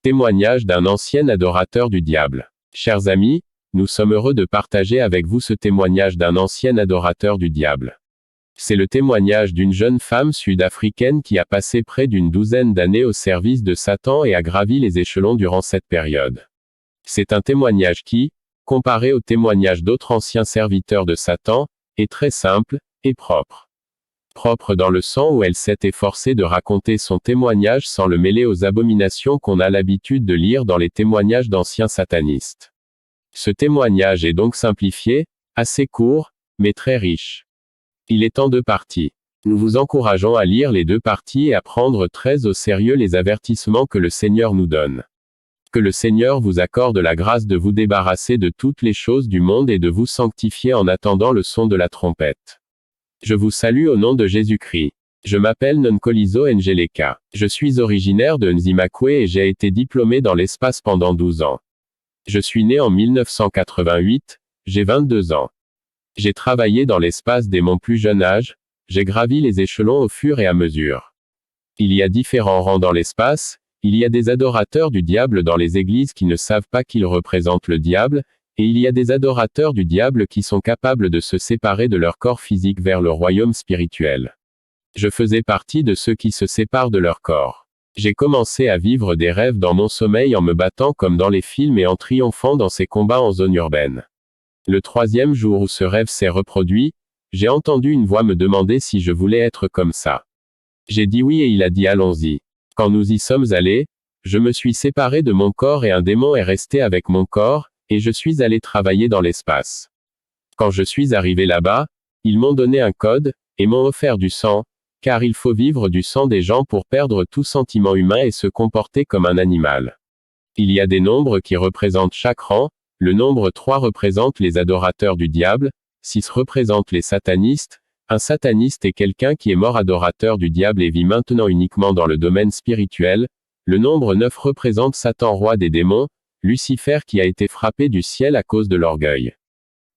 Témoignage d'un ancien adorateur du diable. Chers amis, nous sommes heureux de partager avec vous ce témoignage d'un ancien adorateur du diable. C'est le témoignage d'une jeune femme sud-africaine qui a passé près d'une douzaine d'années au service de Satan et a gravi les échelons durant cette période. C'est un témoignage qui, comparé au témoignage d'autres anciens serviteurs de Satan, est très simple et propre. Propre dans le sens où elle s'est efforcée de raconter son témoignage sans le mêler aux abominations qu'on a l'habitude de lire dans les témoignages d'anciens satanistes. Ce témoignage est donc simplifié, assez court, mais très riche. Il est en 2 parties. Nous vous encourageons à lire les 2 parties et à prendre très au sérieux les avertissements que le Seigneur nous donne. Que le Seigneur vous accorde la grâce de vous débarrasser de toutes les choses du monde et de vous sanctifier en attendant le son de la trompette. Je vous salue au nom de Jésus-Christ. Je m'appelle Nonkolizo Njeleka. Je suis originaire de Nzimakwe et j'ai été diplômé dans l'espace pendant 12 ans. Je suis né en 1988, j'ai 22 ans. J'ai travaillé dans l'espace dès mon plus jeune âge, j'ai gravi les échelons au fur et à mesure. Il y a différents rangs dans l'espace, il y a des adorateurs du diable dans les églises qui ne savent pas qu'ils représentent le diable, et il y a des adorateurs du diable qui sont capables de se séparer de leur corps physique vers le royaume spirituel. Je faisais partie de ceux qui se séparent de leur corps. J'ai commencé à vivre des rêves dans mon sommeil en me battant comme dans les films et en triomphant dans ces combats en zone urbaine. Le 3e jour où ce rêve s'est reproduit, j'ai entendu une voix me demander si je voulais être comme ça. J'ai dit oui et il a dit allons-y. Quand nous y sommes allés, je me suis séparé de mon corps et un démon est resté avec mon corps, et je suis allé travailler dans l'espace. Quand je suis arrivé là-bas, ils m'ont donné un code, et m'ont offert du sang, car il faut vivre du sang des gens pour perdre tout sentiment humain et se comporter comme un animal. Il y a des nombres qui représentent chaque rang, le nombre 3 représente les adorateurs du diable, 6 représente les satanistes, un sataniste est quelqu'un qui est mort adorateur du diable et vit maintenant uniquement dans le domaine spirituel, le nombre 9 représente Satan roi des démons, Lucifer qui a été frappé du ciel à cause de l'orgueil.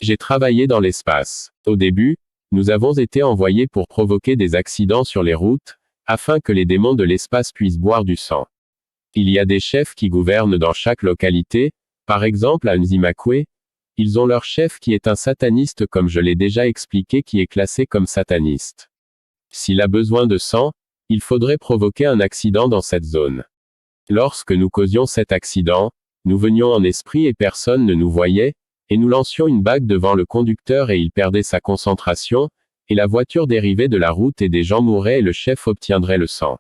J'ai travaillé dans l'espace. Au début, nous avons été envoyés pour provoquer des accidents sur les routes, afin que les démons de l'espace puissent boire du sang. Il y a des chefs qui gouvernent dans chaque localité, par exemple à Nzimakwe, ils ont leur chef qui est un sataniste comme je l'ai déjà expliqué qui est classé comme sataniste. S'il a besoin de sang, il faudrait provoquer un accident dans cette zone. Lorsque nous causions cet accident, nous venions en esprit et personne ne nous voyait, et nous lancions une bague devant le conducteur et il perdait sa concentration, et la voiture dérivait de la route et des gens mouraient et le chef obtiendrait le sang.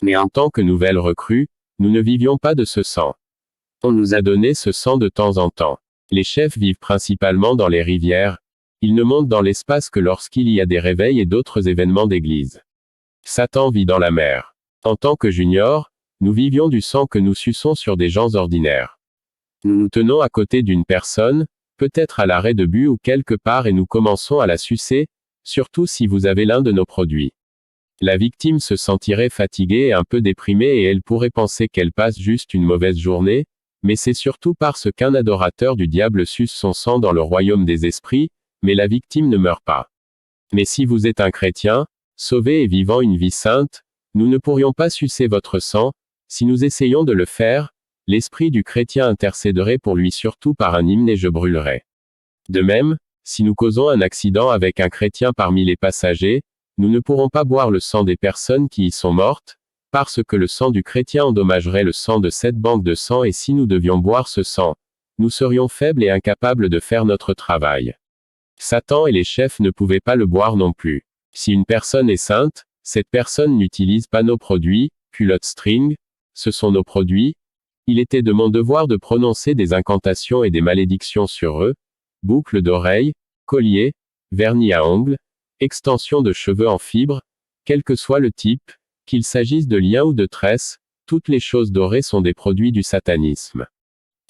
Mais en tant que nouvelle recrue, nous ne vivions pas de ce sang. On nous a donné ce sang de temps en temps. Les chefs vivent principalement dans les rivières, ils ne montent dans l'espace que lorsqu'il y a des réveils et d'autres événements d'église. Satan vit dans la mer. En tant que junior, nous vivions du sang que nous suçons sur des gens ordinaires. Nous nous tenons à côté d'une personne, peut-être à l'arrêt de but ou quelque part et nous commençons à la sucer, surtout si vous avez l'un de nos produits. La victime se sentirait fatiguée et un peu déprimée et elle pourrait penser qu'elle passe juste une mauvaise journée, mais c'est surtout parce qu'un adorateur du diable suce son sang dans le royaume des esprits, mais la victime ne meurt pas. Mais si vous êtes un chrétien, sauvé et vivant une vie sainte, nous ne pourrions pas sucer votre sang. Si nous essayons de le faire, l'esprit du chrétien intercéderait pour lui surtout par un hymne et je brûlerai. De même, si nous causons un accident avec un chrétien parmi les passagers, nous ne pourrons pas boire le sang des personnes qui y sont mortes, parce que le sang du chrétien endommagerait le sang de cette banque de sang et si nous devions boire ce sang, nous serions faibles et incapables de faire notre travail. Satan et les chefs ne pouvaient pas le boire non plus. Si une personne est sainte, cette personne n'utilise pas nos produits, culotte string, ce sont nos produits. Il était de mon devoir de prononcer des incantations et des malédictions sur eux, boucles d'oreilles, colliers, vernis à ongles, extensions de cheveux en fibres, quel que soit le type, qu'il s'agisse de liens ou de tresses, toutes les choses dorées sont des produits du satanisme.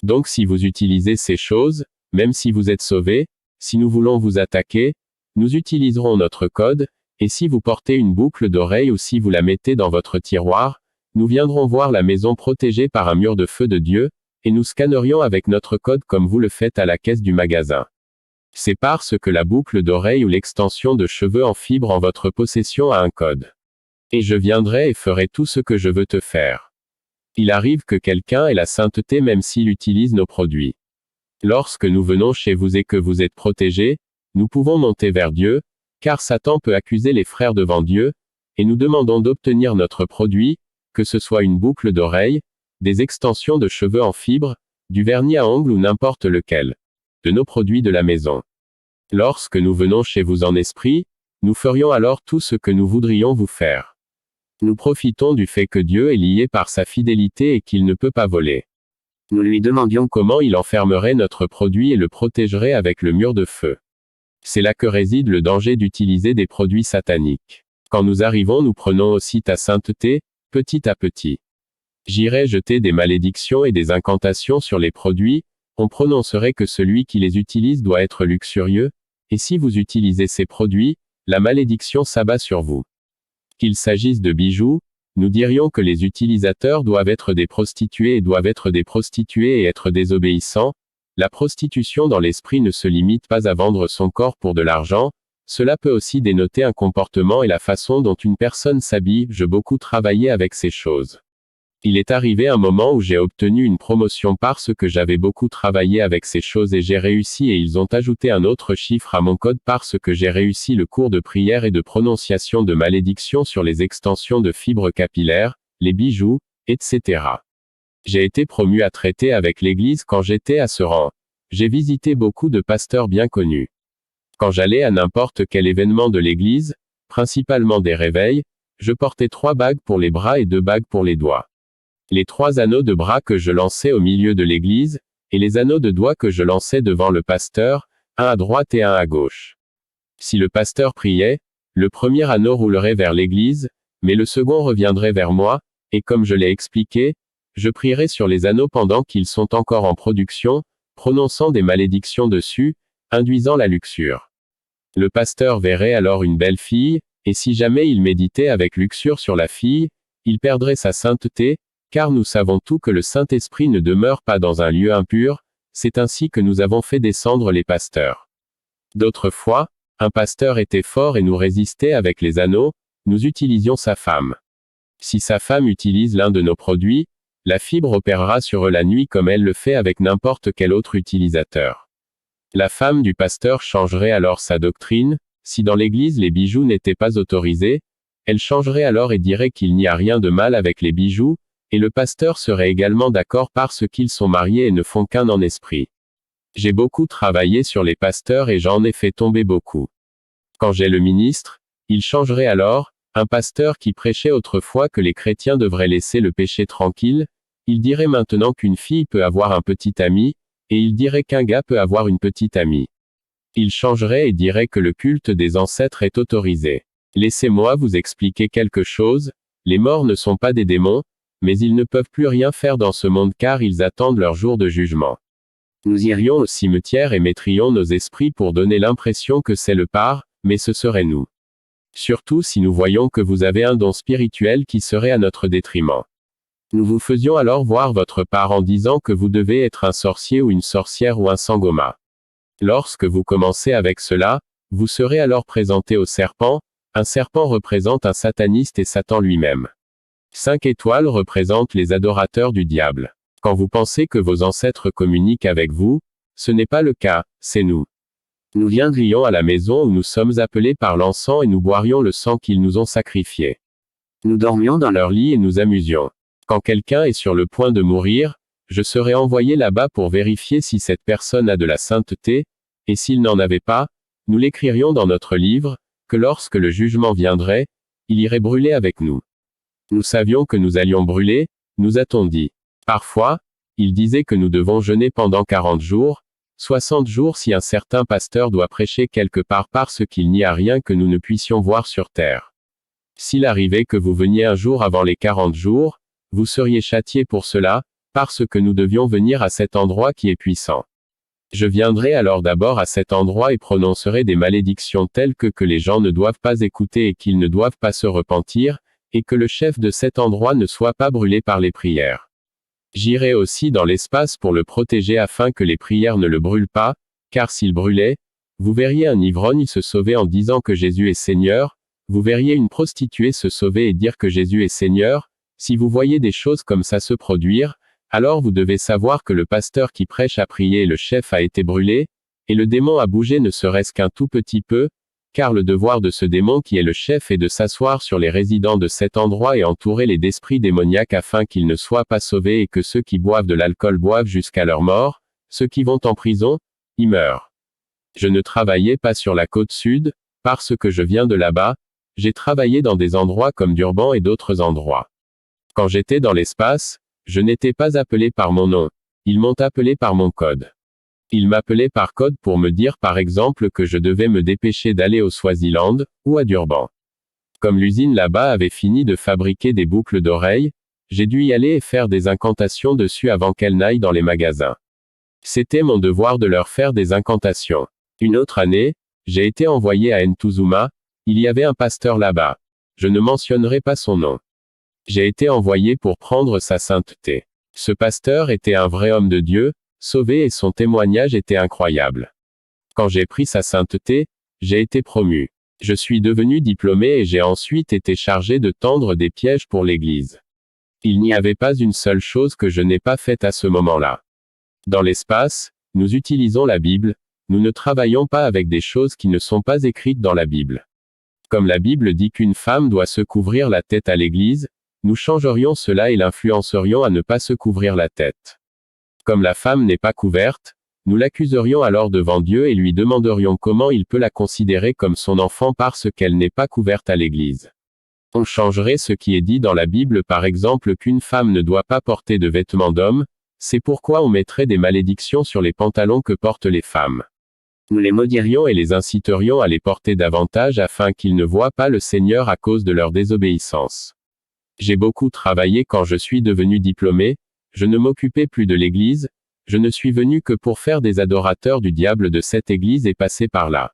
Donc si vous utilisez ces choses, même si vous êtes sauvé, si nous voulons vous attaquer, nous utiliserons notre code, et si vous portez une boucle d'oreille ou si vous la mettez dans votre tiroir, nous viendrons voir la maison protégée par un mur de feu de Dieu, et nous scannerions avec notre code comme vous le faites à la caisse du magasin. C'est parce que la boucle d'oreille ou l'extension de cheveux en fibre en votre possession a un code. Et je viendrai et ferai tout ce que je veux te faire. Il arrive que quelqu'un ait la sainteté même s'il utilise nos produits. Lorsque nous venons chez vous et que vous êtes protégés, nous pouvons monter vers Dieu, car Satan peut accuser les frères devant Dieu, et nous demandons d'obtenir notre produit, que ce soit une boucle d'oreille, des extensions de cheveux en fibre, du vernis à ongles ou n'importe lequel. De nos produits de la maison. Lorsque nous venons chez vous en esprit, nous ferions alors tout ce que nous voudrions vous faire. Nous profitons du fait que Dieu est lié par sa fidélité et qu'il ne peut pas voler. Nous lui demandions comment il enfermerait notre produit et le protégerait avec le mur de feu. C'est là que réside le danger d'utiliser des produits sataniques. Quand nous arrivons, nous prenons aussi ta sainteté, petit à petit. J'irai jeter des malédictions et des incantations sur les produits, on prononcerait que celui qui les utilise doit être luxurieux, et si vous utilisez ces produits, la malédiction s'abat sur vous. Qu'il s'agisse de bijoux, nous dirions que les utilisateurs doivent être des prostituées et être désobéissants. La prostitution dans l'esprit ne se limite pas à vendre son corps pour de l'argent, cela peut aussi dénoter un comportement et la façon dont une personne s'habille. J'ai beaucoup travaillé avec ces choses. Il est arrivé un moment où j'ai obtenu une promotion parce que j'avais beaucoup travaillé avec ces choses et j'ai réussi et ils ont ajouté un autre chiffre à mon code parce que j'ai réussi le cours de prière et de prononciation de malédiction sur les extensions de fibres capillaires, les bijoux, etc. J'ai été promu à traiter avec l'Église quand j'étais à ce rang. J'ai visité beaucoup de pasteurs bien connus. Quand j'allais à n'importe quel événement de l'Église, principalement des réveils, je portais 3 bagues pour les bras et 2 bagues pour les doigts. Les 3 anneaux de bras que je lançais au milieu de l'église, et les anneaux de doigts que je lançais devant le pasteur, un à droite et un à gauche. Si le pasteur priait, le premier anneau roulerait vers l'église, mais le second reviendrait vers moi, et comme je l'ai expliqué, je prierai sur les anneaux pendant qu'ils sont encore en production, prononçant des malédictions dessus, induisant la luxure. Le pasteur verrait alors une belle fille, et si jamais il méditait avec luxure sur la fille, il perdrait sa sainteté, car nous savons tous que le Saint-Esprit ne demeure pas dans un lieu impur, c'est ainsi que nous avons fait descendre les pasteurs. D'autres fois, un pasteur était fort et nous résistait avec les anneaux, nous utilisions sa femme. Si sa femme utilise l'un de nos produits, la fibre opérera sur eux la nuit comme elle le fait avec n'importe quel autre utilisateur. La femme du pasteur changerait alors sa doctrine, si dans l'église les bijoux n'étaient pas autorisés, elle changerait alors et dirait qu'il n'y a rien de mal avec les bijoux, et le pasteur serait également d'accord parce qu'ils sont mariés et ne font qu'un en esprit. J'ai beaucoup travaillé sur les pasteurs et j'en ai fait tomber beaucoup. Quand j'ai le ministre, il changerait alors, un pasteur qui prêchait autrefois que les chrétiens devraient laisser le péché tranquille, il dirait maintenant qu'une fille peut avoir un petit ami, et il dirait qu'un gars peut avoir une petite amie. Il changerait et dirait que le culte des ancêtres est autorisé. Laissez-moi vous expliquer quelque chose, les morts ne sont pas des démons, mais ils ne peuvent plus rien faire dans ce monde car ils attendent leur jour de jugement. Nous irions au cimetière et mettrions nos esprits pour donner l'impression que c'est le part, mais ce serait nous. Surtout si nous voyons que vous avez un don spirituel qui serait à notre détriment. Nous vous faisions alors voir votre part en disant que vous devez être un sorcier ou une sorcière ou un sangoma. Lorsque vous commencez avec cela, vous serez alors présenté au serpent, un serpent représente un sataniste et Satan lui-même. 5 étoiles représentent les adorateurs du diable. Quand vous pensez que vos ancêtres communiquent avec vous, ce n'est pas le cas, c'est nous. Nous viendrions à la maison où nous sommes appelés par l'encens et nous boirions le sang qu'ils nous ont sacrifié. Nous dormions dans leur lit et nous amusions. Quand quelqu'un est sur le point de mourir, je serai envoyé là-bas pour vérifier si cette personne a de la sainteté, et s'il n'en avait pas, nous l'écririons dans notre livre, que lorsque le jugement viendrait, il irait brûler avec nous. Nous savions que nous allions brûler, nous a-t-on dit. Parfois, il disait que nous devons jeûner pendant 40 jours, 60 jours si un certain pasteur doit prêcher quelque part parce qu'il n'y a rien que nous ne puissions voir sur terre. S'il arrivait que vous veniez un jour avant les 40 jours, vous seriez châtié pour cela, parce que nous devions venir à cet endroit qui est puissant. Je viendrai alors d'abord à cet endroit et prononcerai des malédictions telles que les gens ne doivent pas écouter et qu'ils ne doivent pas se repentir, et que le chef de cet endroit ne soit pas brûlé par les prières. J'irai aussi dans l'espace pour le protéger afin que les prières ne le brûlent pas, car s'il brûlait, vous verriez un ivrogne se sauver en disant que Jésus est Seigneur, vous verriez une prostituée se sauver et dire que Jésus est Seigneur, Si vous voyez des choses comme ça se produire, alors vous devez savoir que le pasteur qui prêche a prié et le chef a été brûlé, et le démon a bougé ne serait-ce qu'un tout petit peu, car le devoir de ce démon qui est le chef est de s'asseoir sur les résidents de cet endroit et entourer les d'esprits démoniaques afin qu'ils ne soient pas sauvés et que ceux qui boivent de l'alcool boivent jusqu'à leur mort, ceux qui vont en prison, y meurent. Je ne travaillais pas sur la côte sud, parce que je viens de là-bas, j'ai travaillé dans des endroits comme Durban et d'autres endroits. Quand j'étais dans l'espace, je n'étais pas appelé par mon nom. Ils m'ont appelé par mon code. Ils m'appelaient par code pour me dire par exemple que je devais me dépêcher d'aller au Swaziland, ou à Durban. Comme l'usine là-bas avait fini de fabriquer des boucles d'oreilles, j'ai dû y aller et faire des incantations dessus avant qu'elles n'aillent dans les magasins. C'était mon devoir de leur faire des incantations. Une autre année, j'ai été envoyé à Ntuzuma, il y avait un pasteur là-bas. Je ne mentionnerai pas son nom. J'ai été envoyé pour prendre sa sainteté. Ce pasteur était un vrai homme de Dieu, sauvé et son témoignage était incroyable. Quand j'ai pris sa sainteté, j'ai été promu. Je suis devenu diplômé et j'ai ensuite été chargé de tendre des pièges pour l'Église. Il n'y avait pas une seule chose que je n'ai pas faite à ce moment-là. Dans l'espace, nous utilisons la Bible, nous ne travaillons pas avec des choses qui ne sont pas écrites dans la Bible. Comme la Bible dit qu'une femme doit se couvrir la tête à l'Église, nous changerions cela et l'influencerions à ne pas se couvrir la tête. Comme la femme n'est pas couverte, nous l'accuserions alors devant Dieu et lui demanderions comment il peut la considérer comme son enfant parce qu'elle n'est pas couverte à l'Église. On changerait ce qui est dit dans la Bible par exemple qu'une femme ne doit pas porter de vêtements d'homme, c'est pourquoi on mettrait des malédictions sur les pantalons que portent les femmes. Nous les maudirions et les inciterions à les porter davantage afin qu'ils ne voient pas le Seigneur à cause de leur désobéissance. J'ai beaucoup travaillé quand je suis devenu diplômé, je ne m'occupais plus de l'Église, je ne suis venu que pour faire des adorateurs du diable de cette Église et passer par là.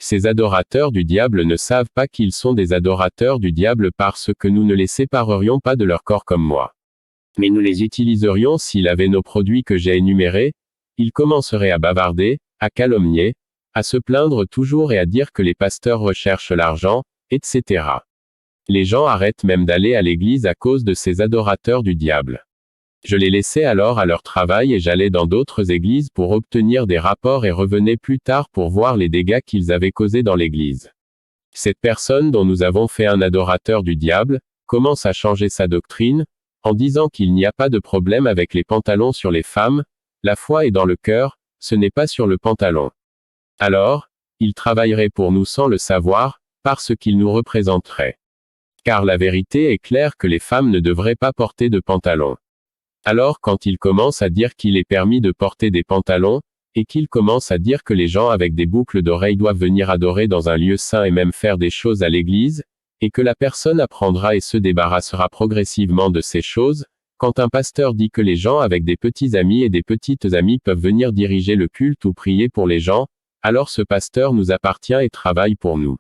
Ces adorateurs du diable ne savent pas qu'ils sont des adorateurs du diable parce que nous ne les séparerions pas de leur corps comme moi. Mais nous les utiliserions s'il avait nos produits que j'ai énumérés, ils commenceraient à bavarder, à calomnier, à se plaindre toujours et à dire que les pasteurs recherchent l'argent, etc. Les gens arrêtent même d'aller à l'église à cause de ces adorateurs du diable. Je les laissais alors à leur travail et j'allais dans d'autres églises pour obtenir des rapports et revenais plus tard pour voir les dégâts qu'ils avaient causés dans l'église. Cette personne dont nous avons fait un adorateur du diable, commence à changer sa doctrine, en disant qu'il n'y a pas de problème avec les pantalons sur les femmes, la foi est dans le cœur, ce n'est pas sur le pantalon. Alors, il travaillerait pour nous sans le savoir, parce qu'il nous représenterait. Car la vérité est claire que les femmes ne devraient pas porter de pantalons. Alors quand il commence à dire qu'il est permis de porter des pantalons, et qu'il commence à dire que les gens avec des boucles d'oreilles doivent venir adorer dans un lieu saint et même faire des choses à l'église, et que la personne apprendra et se débarrassera progressivement de ces choses, quand un pasteur dit que les gens avec des petits amis et des petites amies peuvent venir diriger le culte ou prier pour les gens, alors ce pasteur nous appartient et travaille pour nous.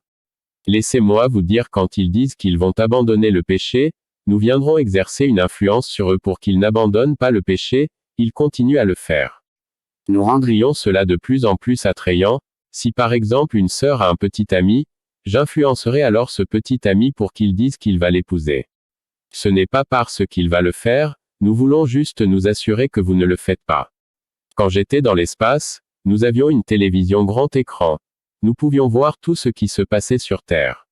Laissez-moi vous dire quand ils disent qu'ils vont abandonner le péché, nous viendrons exercer une influence sur eux pour qu'ils n'abandonnent pas le péché, ils continuent à le faire. Nous rendrions cela de plus en plus attrayant, si par exemple une sœur a un petit ami, j'influencerai alors ce petit ami pour qu'il dise qu'il va l'épouser. Ce n'est pas parce qu'il va le faire, nous voulons juste nous assurer que vous ne le faites pas. Quand j'étais dans l'espace, nous avions une télévision grand écran. Nous pouvions voir tout ce qui se passait sur Terre.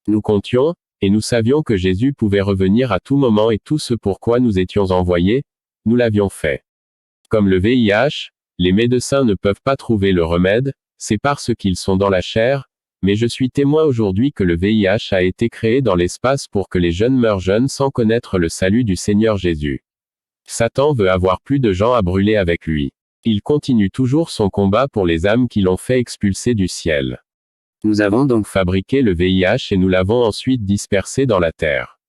Nous comptions, et nous savions que Jésus pouvait revenir à tout moment et tout ce pourquoi nous étions envoyés, nous l'avions fait. Comme le VIH, les médecins ne peuvent pas trouver le remède, c'est parce qu'ils sont dans la chair, mais je suis témoin aujourd'hui que le VIH a été créé dans l'espace pour que les jeunes meurent jeunes sans connaître le salut du Seigneur Jésus. Satan veut avoir plus de gens à brûler avec lui. Il continue toujours son combat pour les âmes qui l'ont fait expulser du ciel. Nous avons donc fabriqué le VIH et nous l'avons ensuite dispersé dans la terre.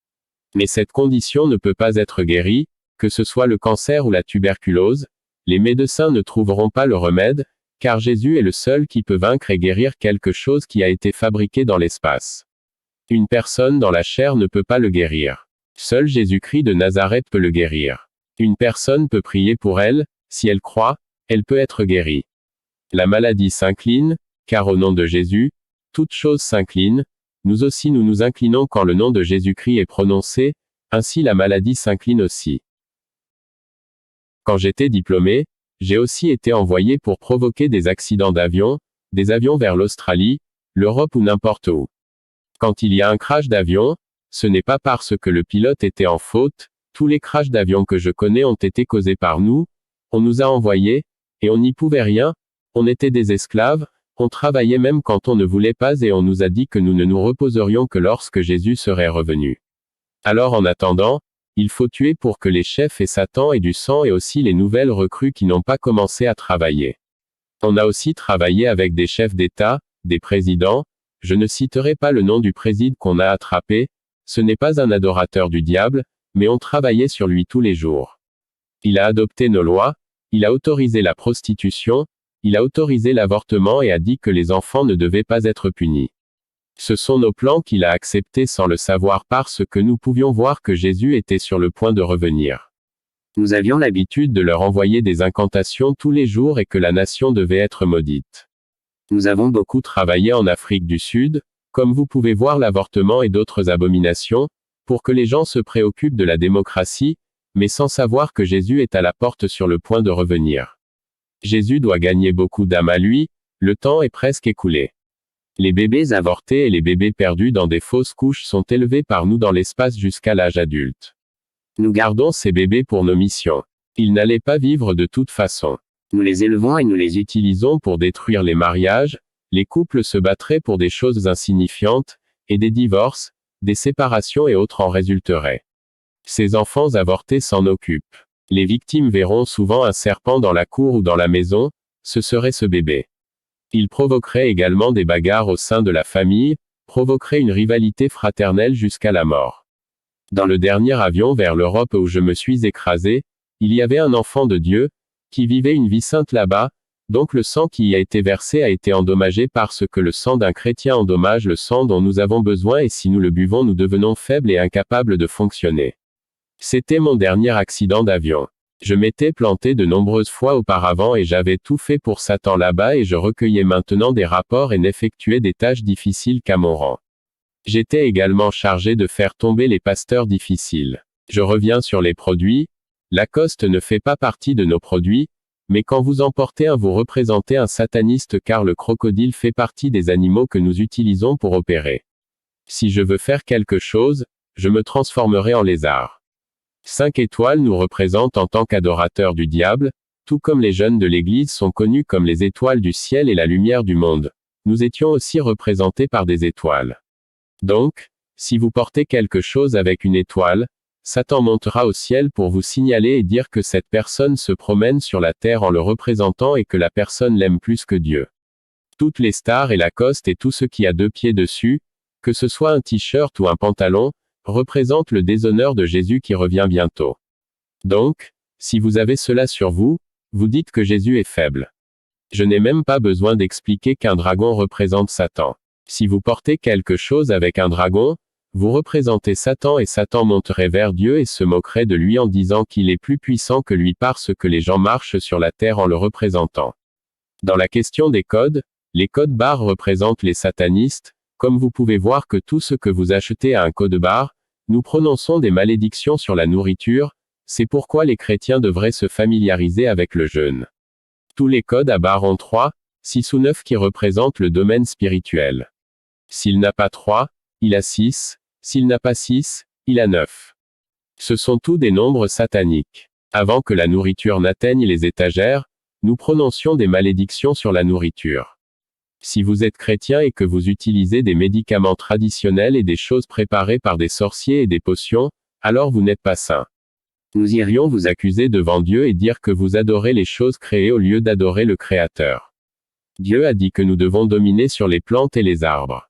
Mais cette condition ne peut pas être guérie, que ce soit le cancer ou la tuberculose, les médecins ne trouveront pas le remède, car Jésus est le seul qui peut vaincre et guérir quelque chose qui a été fabriqué dans l'espace. Une personne dans la chair ne peut pas le guérir. Seul Jésus-Christ de Nazareth peut le guérir. Une personne peut prier pour elle, si elle croit, elle peut être guérie. La maladie s'incline, car au nom de Jésus, toute chose s'incline, nous aussi nous nous inclinons quand le nom de Jésus-Christ est prononcé, Ainsi la maladie s'incline aussi. Quand j'étais diplômé, j'ai aussi été envoyé pour provoquer des accidents d'avion, des avions vers l'Australie, l'Europe ou n'importe où. Quand il y a un crash d'avion, ce n'est pas parce que le pilote était en faute, tous les crashs d'avion que je connais ont été causés par nous, on nous a envoyés, et on n'y pouvait rien, on était des esclaves, on travaillait même quand on ne voulait pas et on nous a dit que nous ne nous reposerions que lorsque Jésus serait revenu. Alors en attendant, il faut tuer pour que les chefs aient Satan et du sang et aussi les nouvelles recrues qui n'ont pas commencé à travailler. On a aussi travaillé avec des chefs d'État, des présidents, je ne citerai pas le nom du président qu'on a attrapé, ce n'est pas un adorateur du diable, mais on travaillait sur lui tous les jours. Il a adopté nos lois, il a autorisé la prostitution, il a autorisé l'avortement et a dit que les enfants ne devaient pas être punis. Ce sont nos plans qu'il a acceptés sans le savoir parce que nous pouvions voir que Jésus était sur le point de revenir. Nous avions l'habitude de leur envoyer des incantations tous les jours et que la nation devait être maudite. Nous avons beaucoup travaillé en Afrique du Sud, comme vous pouvez voir l'avortement et d'autres abominations, pour que les gens se préoccupent de la démocratie, mais sans savoir que Jésus est à la porte sur le point de revenir. Jésus doit gagner beaucoup d'âmes à lui, le temps est presque écoulé. Les bébés avortés et les bébés perdus dans des fausses couches sont élevés par nous dans l'espace jusqu'à l'âge adulte. Nous gardons ces bébés pour nos missions. Ils n'allaient pas vivre de toute façon. Nous les élevons et nous les utilisons pour détruire les mariages, les couples se battraient pour des choses insignifiantes, et des divorces, des séparations et autres en résulteraient. Ces enfants avortés s'en occupent. Les victimes verront souvent un serpent dans la cour ou dans la maison, ce serait ce bébé. Il provoquerait également des bagarres au sein de la famille, provoquerait une rivalité fraternelle jusqu'à la mort. Dans le dernier avion vers l'Europe où je me suis écrasé, il y avait un enfant de Dieu, qui vivait une vie sainte là-bas, donc le sang qui y a été versé a été endommagé parce que le sang d'un chrétien endommage le sang dont nous avons besoin et si nous le buvons nous devenons faibles et incapables de fonctionner. C'était mon dernier accident d'avion. Je m'étais planté de nombreuses fois auparavant et j'avais tout fait pour Satan là-bas et je recueillais maintenant des rapports et n'effectuais des tâches difficiles qu'à mon rang. J'étais également chargé de faire tomber les pasteurs difficiles. Je reviens sur les produits. Lacoste ne fait pas partie de nos produits, mais quand vous en portez un vous représentez un sataniste car le crocodile fait partie des animaux que nous utilisons pour opérer. Si je veux faire quelque chose, je me transformerai en lézard. 5 étoiles nous représentent en tant qu'adorateurs du diable, tout comme les jeunes de l'Église sont connus comme les étoiles du ciel et la lumière du monde. Nous étions aussi représentés par des étoiles. Donc, si vous portez quelque chose avec une étoile, Satan montera au ciel pour vous signaler et dire que cette personne se promène sur la terre en le représentant et que la personne l'aime plus que Dieu. Toutes les stars et Lacoste et tout ce qui a 2 pieds dessus, que ce soit un t-shirt ou un pantalon, représentent le déshonneur de Jésus qui revient bientôt. Donc, si vous avez cela sur vous, vous dites que Jésus est faible. Je n'ai même pas besoin d'expliquer qu'un dragon représente Satan. Si vous portez quelque chose avec un dragon, vous représentez Satan et Satan monterait vers Dieu et se moquerait de lui en disant qu'il est plus puissant que lui parce que les gens marchent sur la terre en le représentant. Dans la question des codes, les codes barres représentent les satanistes, comme vous pouvez voir que tout ce que vous achetez a un code barre, nous prononçons des malédictions sur la nourriture, c'est pourquoi les chrétiens devraient se familiariser avec le jeûne. Tous les codes à barres ont 3, 6 ou 9 qui représentent le domaine spirituel. S'il n'a pas 3, il a 6, s'il n'a pas 6, il a 9. Ce sont tous des nombres sataniques. Avant que la nourriture n'atteigne les étagères, nous prononcions des malédictions sur la nourriture. Si vous êtes chrétien et que vous utilisez des médicaments traditionnels et des choses préparées par des sorciers et des potions, alors vous n'êtes pas saint. Nous irions vous accuser devant Dieu et dire que vous adorez les choses créées au lieu d'adorer le Créateur. Dieu a dit que nous devons dominer sur les plantes et les arbres.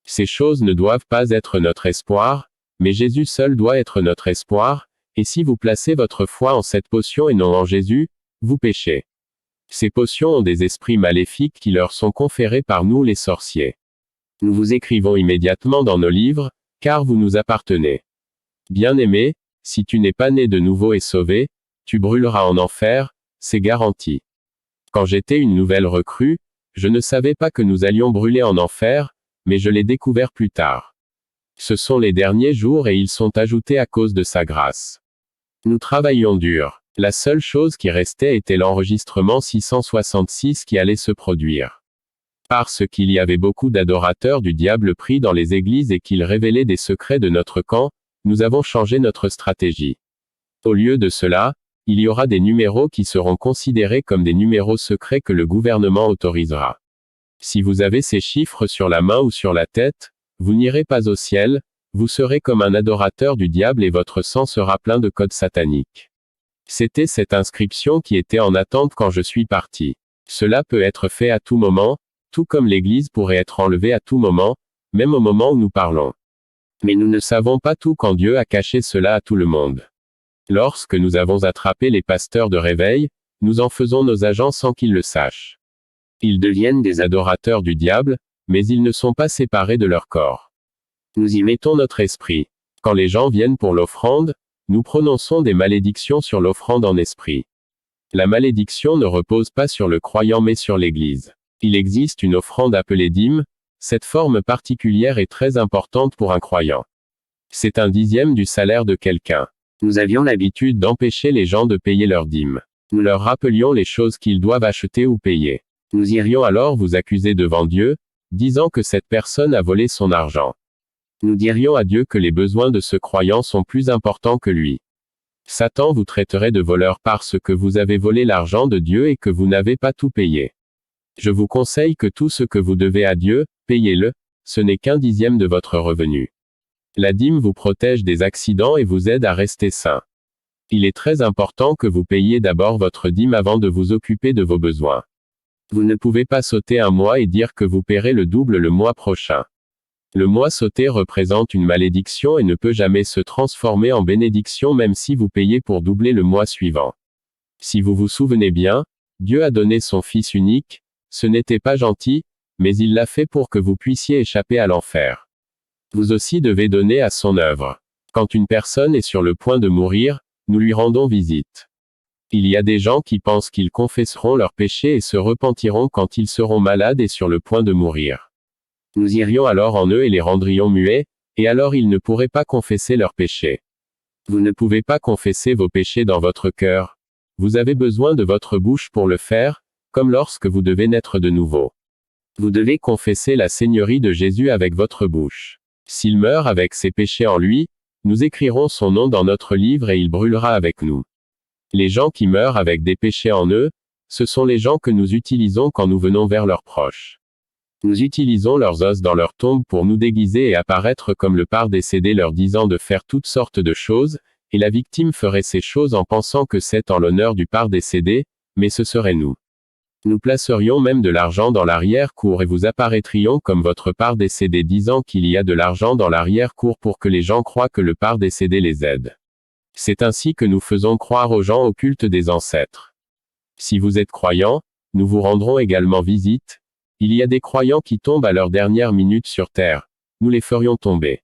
Ces choses ne doivent pas être notre espoir, mais Jésus seul doit être notre espoir, et si vous placez votre foi en cette potion et non en Jésus, vous péchez. Ces potions ont des esprits maléfiques qui leur sont conférés par nous les sorciers. Nous vous écrivons immédiatement dans nos livres, car vous nous appartenez. Bien-aimé, si tu n'es pas né de nouveau et sauvé, tu brûleras en enfer, c'est garanti. Quand j'étais une nouvelle recrue, je ne savais pas que nous allions brûler en enfer, mais je l'ai découvert plus tard. Ce sont les derniers jours et ils sont ajoutés à cause de sa grâce. Nous travaillions dur. La seule chose qui restait était l'enregistrement 666 qui allait se produire. Parce qu'il y avait beaucoup d'adorateurs du diable pris dans les églises et qu'ils révélaient des secrets de notre camp, nous avons changé notre stratégie. Au lieu de cela, il y aura des numéros qui seront considérés comme des numéros secrets que le gouvernement autorisera. Si vous avez ces chiffres sur la main ou sur la tête, vous n'irez pas au ciel, vous serez comme un adorateur du diable et votre sang sera plein de codes sataniques. C'était cette inscription qui était en attente quand je suis parti. Cela peut être fait à tout moment, tout comme l'Église pourrait être enlevée à tout moment, même au moment où nous parlons. Mais nous ne savons pas tout quand Dieu a caché cela à tout le monde. Lorsque nous avons attrapé les pasteurs de réveil, nous en faisons nos agents sans qu'ils le sachent. Ils deviennent des adorateurs du diable, mais ils ne sont pas séparés de leur corps. Nous y mettons notre esprit. Quand les gens viennent pour l'offrande, nous prononçons des malédictions sur l'offrande en esprit. La malédiction ne repose pas sur le croyant mais sur l'Église. Il existe une offrande appelée dîme, cette forme particulière est très importante pour un croyant. C'est un dixième du salaire de quelqu'un. Nous avions l'habitude d'empêcher les gens de payer leur dîme. Nous leur rappelions les choses qu'ils doivent acheter ou payer. Nous irions alors vous accuser devant Dieu, disant que cette personne a volé son argent. Nous dirions à Dieu que les besoins de ce croyant sont plus importants que lui. Satan vous traiterait de voleur parce que vous avez volé l'argent de Dieu et que vous n'avez pas tout payé. Je vous conseille que tout ce que vous devez à Dieu, payez-le, ce n'est qu'un dixième de votre revenu. La dîme vous protège des accidents et vous aide à rester sain. Il est très important que vous payiez d'abord votre dîme avant de vous occuper de vos besoins. Vous ne pouvez pas sauter un mois et dire que vous paierez le double le mois prochain. Le mois sauté représente une malédiction et ne peut jamais se transformer en bénédiction même si vous payez pour doubler le mois suivant. Si vous vous souvenez bien, Dieu a donné son Fils unique, ce n'était pas gentil, mais il l'a fait pour que vous puissiez échapper à l'enfer. Vous aussi devez donner à son œuvre. Quand une personne est sur le point de mourir, nous lui rendons visite. Il y a des gens qui pensent qu'ils confesseront leurs péchés et se repentiront quand ils seront malades et sur le point de mourir. Nous irions alors en eux et les rendrions muets, et alors ils ne pourraient pas confesser leurs péchés. Vous ne pouvez pas confesser vos péchés dans votre cœur. Vous avez besoin de votre bouche pour le faire, comme lorsque vous devez naître de nouveau. Vous devez confesser la Seigneurie de Jésus avec votre bouche. S'il meurt avec ses péchés en lui, nous écrirons son nom dans notre livre et il brûlera avec nous. Les gens qui meurent avec des péchés en eux, ce sont les gens que nous utilisons quand nous venons vers leurs proches. Nous utilisons leurs os dans leur tombe pour nous déguiser et apparaître comme le parc décédé leur disant de faire toutes sortes de choses, et la victime ferait ces choses en pensant que c'est en l'honneur du parc décédé, mais ce serait nous. Nous placerions même de l'argent dans l'arrière-cour et vous apparaîtrions comme votre part décédé disant qu'il y a de l'argent dans l'arrière-cour pour que les gens croient que le part décédé les aide. C'est ainsi que nous faisons croire aux gens au culte des ancêtres. Si vous êtes croyant, nous vous rendrons également visite. Il y a des croyants qui tombent à leur dernière minute sur terre. Nous les ferions tomber.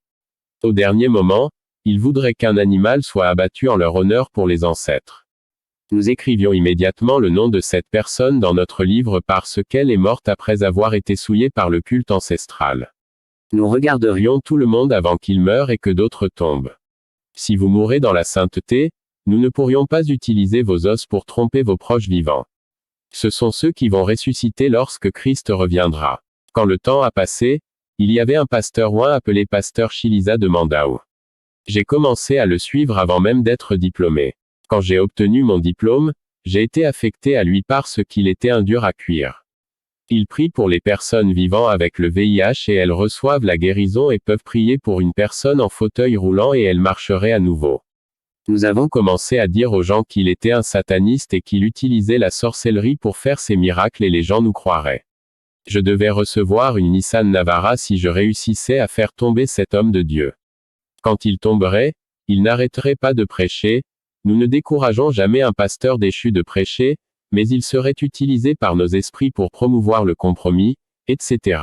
Au dernier moment, ils voudraient qu'un animal soit abattu en leur honneur pour les ancêtres. Nous écrivions immédiatement le nom de cette personne dans notre livre parce qu'elle est morte après avoir été souillée par le culte ancestral. Nous regarderions tout le monde avant qu'il meure et que d'autres tombent. Si vous mourrez dans la sainteté, nous ne pourrions pas utiliser vos os pour tromper vos proches vivants. Ce sont ceux qui vont ressusciter lorsque Christ reviendra. Quand le temps a passé, il y avait un pasteur ouin appelé pasteur Chiliza de Mandao. J'ai commencé à le suivre avant même d'être diplômé. Quand j'ai obtenu mon diplôme, j'ai été affecté à lui parce qu'il était un dur à cuire. Il prie pour les personnes vivant avec le VIH et elles reçoivent la guérison et peuvent prier pour une personne en fauteuil roulant et elle marcherait à nouveau. Nous avons commencé à dire aux gens qu'il était un sataniste et qu'il utilisait la sorcellerie pour faire ses miracles et les gens nous croiraient. Je devais recevoir une Nissan Navara si je réussissais à faire tomber cet homme de Dieu. Quand il tomberait, il n'arrêterait pas de prêcher. Nous ne décourageons jamais un pasteur déchu de prêcher, mais il serait utilisé par nos esprits pour promouvoir le compromis, etc.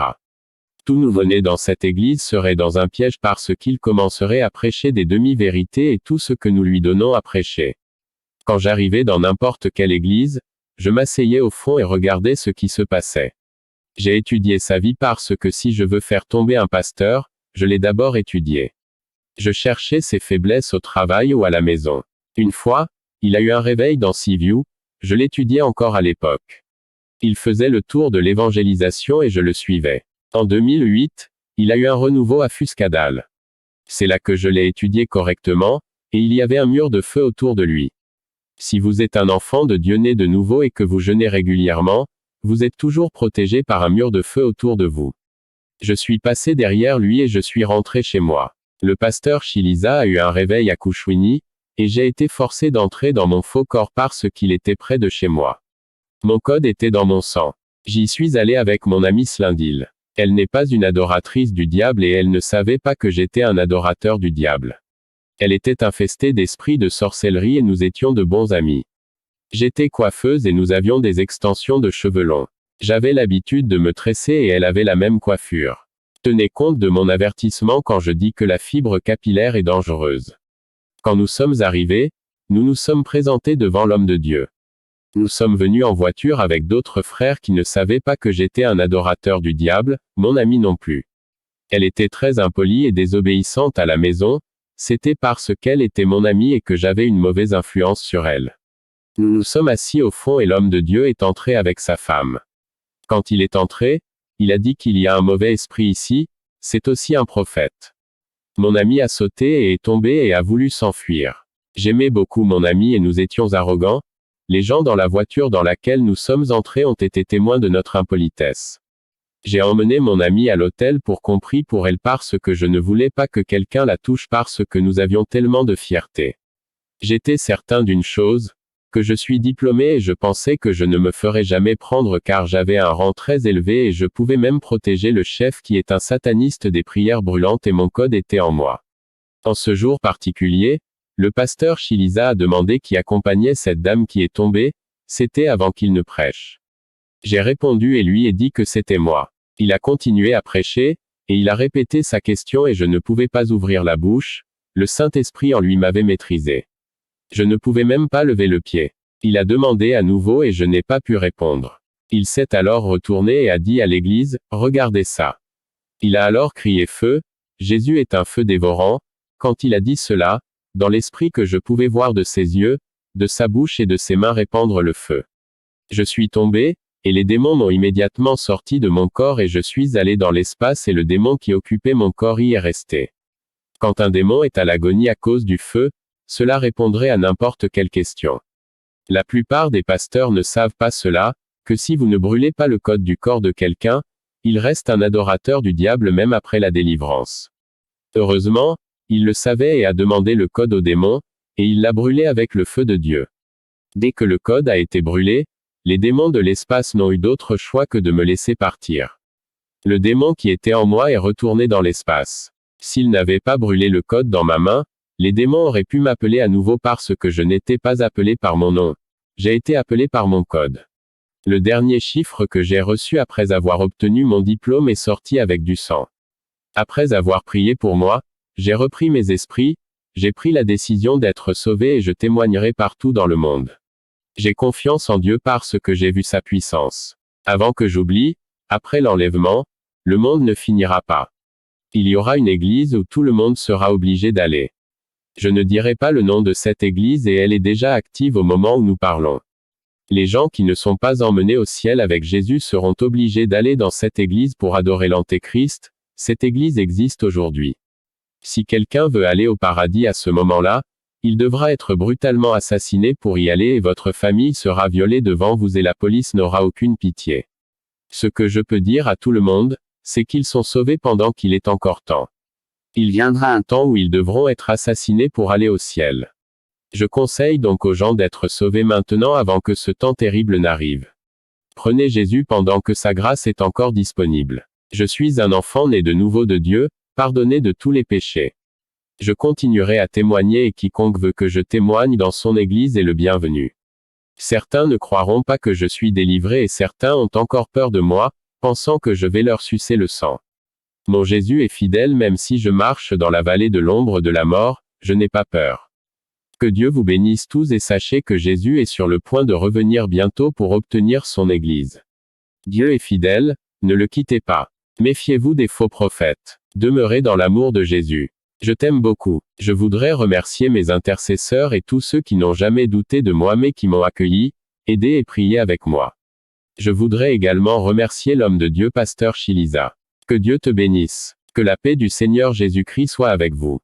Tout nouveau-né dans cette église serait dans un piège parce qu'il commencerait à prêcher des demi-vérités et tout ce que nous lui donnons à prêcher. Quand j'arrivais dans n'importe quelle église, je m'asseyais au fond et regardais ce qui se passait. J'ai étudié sa vie parce que si je veux faire tomber un pasteur, je l'ai d'abord étudié. Je cherchais ses faiblesses au travail ou à la maison. Une fois, il a eu un réveil dans Seaview, je l'étudiais encore à l'époque. Il faisait le tour de l'évangélisation et je le suivais. En 2008, il a eu un renouveau à Fuscadal. C'est là que je l'ai étudié correctement, et il y avait un mur de feu autour de lui. Si vous êtes un enfant de Dieu né de nouveau et que vous jeûnez régulièrement, vous êtes toujours protégé par un mur de feu autour de vous. Je suis passé derrière lui et je suis rentré chez moi. Le pasteur Chiliza a eu un réveil à Cushwini, et j'ai été forcé d'entrer dans mon faux corps parce qu'il était près de chez moi. Mon code était dans mon sang. J'y suis allé avec mon amie Slindil. Elle n'est pas une adoratrice du diable et elle ne savait pas que j'étais un adorateur du diable. Elle était infestée d'esprits de sorcellerie et nous étions de bons amis. J'étais coiffeuse et nous avions des extensions de cheveux longs. J'avais l'habitude de me tresser et elle avait la même coiffure. Tenez compte de mon avertissement quand je dis que la fibre capillaire est dangereuse. Quand nous sommes arrivés, nous nous sommes présentés devant l'homme de Dieu. Nous sommes venus en voiture avec d'autres frères qui ne savaient pas que j'étais un adorateur du diable, mon amie non plus. Elle était très impolie et désobéissante à la maison, c'était parce qu'elle était mon amie et que j'avais une mauvaise influence sur elle. Nous nous sommes assis au fond et l'homme de Dieu est entré avec sa femme. Quand il est entré, il a dit qu'il y a un mauvais esprit ici, c'est aussi un prophète. Mon ami a sauté et est tombé et a voulu s'enfuir. J'aimais beaucoup mon ami et nous étions arrogants. Les gens dans la voiture dans laquelle nous sommes entrés ont été témoins de notre impolitesse. J'ai emmené mon amie à l'hôtel pour qu'on prie pour elle parce que je ne voulais pas que quelqu'un la touche parce que nous avions tellement de fierté. J'étais certain d'une chose, que je suis diplômé et je pensais que je ne me ferais jamais prendre car j'avais un rang très élevé et je pouvais même protéger le chef qui est un sataniste des prières brûlantes et mon code était en moi. En ce jour particulier, le pasteur Chiliza a demandé qui accompagnait cette dame qui est tombée, c'était avant qu'il ne prêche. J'ai répondu et lui ai dit que c'était moi. Il a continué à prêcher, et il a répété sa question et je ne pouvais pas ouvrir la bouche, le Saint-Esprit en lui m'avait maîtrisé. Je ne pouvais même pas lever le pied. Il a demandé à nouveau et je n'ai pas pu répondre. Il s'est alors retourné et a dit à l'église, regardez ça. Il a alors crié feu, Jésus est un feu dévorant, quand il a dit cela, dans l'esprit que je pouvais voir de ses yeux, de sa bouche et de ses mains répandre le feu. Je suis tombé, et les démons m'ont immédiatement sorti de mon corps et je suis allé dans l'espace et le démon qui occupait mon corps y est resté. Quand un démon est à l'agonie à cause du feu, cela répondrait à n'importe quelle question. La plupart des pasteurs ne savent pas cela, que si vous ne brûlez pas le code du corps de quelqu'un, il reste un adorateur du diable même après la délivrance. Heureusement, il le savait et a demandé le code au démon, et il l'a brûlé avec le feu de Dieu. Dès que le code a été brûlé, les démons de l'espace n'ont eu d'autre choix que de me laisser partir. Le démon qui était en moi est retourné dans l'espace. S'il n'avait pas brûlé le code dans ma main, les démons auraient pu m'appeler à nouveau parce que je n'étais pas appelé par mon nom. J'ai été appelé par mon code. Le dernier chiffre que j'ai reçu après avoir obtenu mon diplôme est sorti avec du sang. Après avoir prié pour moi, j'ai repris mes esprits, j'ai pris la décision d'être sauvé et je témoignerai partout dans le monde. J'ai confiance en Dieu parce que j'ai vu sa puissance. Avant que j'oublie, après l'enlèvement, le monde ne finira pas. Il y aura une église où tout le monde sera obligé d'aller. Je ne dirai pas le nom de cette église et elle est déjà active au moment où nous parlons. Les gens qui ne sont pas emmenés au ciel avec Jésus seront obligés d'aller dans cette église pour adorer l'Antéchrist. Cette église existe aujourd'hui. Si quelqu'un veut aller au paradis à ce moment-là, il devra être brutalement assassiné pour y aller et votre famille sera violée devant vous et la police n'aura aucune pitié. Ce que je peux dire à tout le monde, c'est qu'ils sont sauvés pendant qu'il est encore temps. Il viendra un temps où ils devront être assassinés pour aller au ciel. Je conseille donc aux gens d'être sauvés maintenant avant que ce temps terrible n'arrive. Prenez Jésus pendant que sa grâce est encore disponible. Je suis un enfant né de nouveau de Dieu, pardonné de tous les péchés. Je continuerai à témoigner et quiconque veut que je témoigne dans son église est le bienvenu. Certains ne croiront pas que je suis délivré et certains ont encore peur de moi, pensant que je vais leur sucer le sang. Mon Jésus est fidèle même si je marche dans la vallée de l'ombre de la mort, je n'ai pas peur. Que Dieu vous bénisse tous et sachez que Jésus est sur le point de revenir bientôt pour obtenir son Église. Dieu est fidèle, ne le quittez pas. Méfiez-vous des faux prophètes. Demeurez dans l'amour de Jésus. Je t'aime beaucoup. Je voudrais remercier mes intercesseurs et tous ceux qui n'ont jamais douté de moi mais qui m'ont accueilli, aidé et prié avec moi. Je voudrais également remercier l'homme de Dieu pasteur Chiliza. Que Dieu te bénisse. Que la paix du Seigneur Jésus-Christ soit avec vous.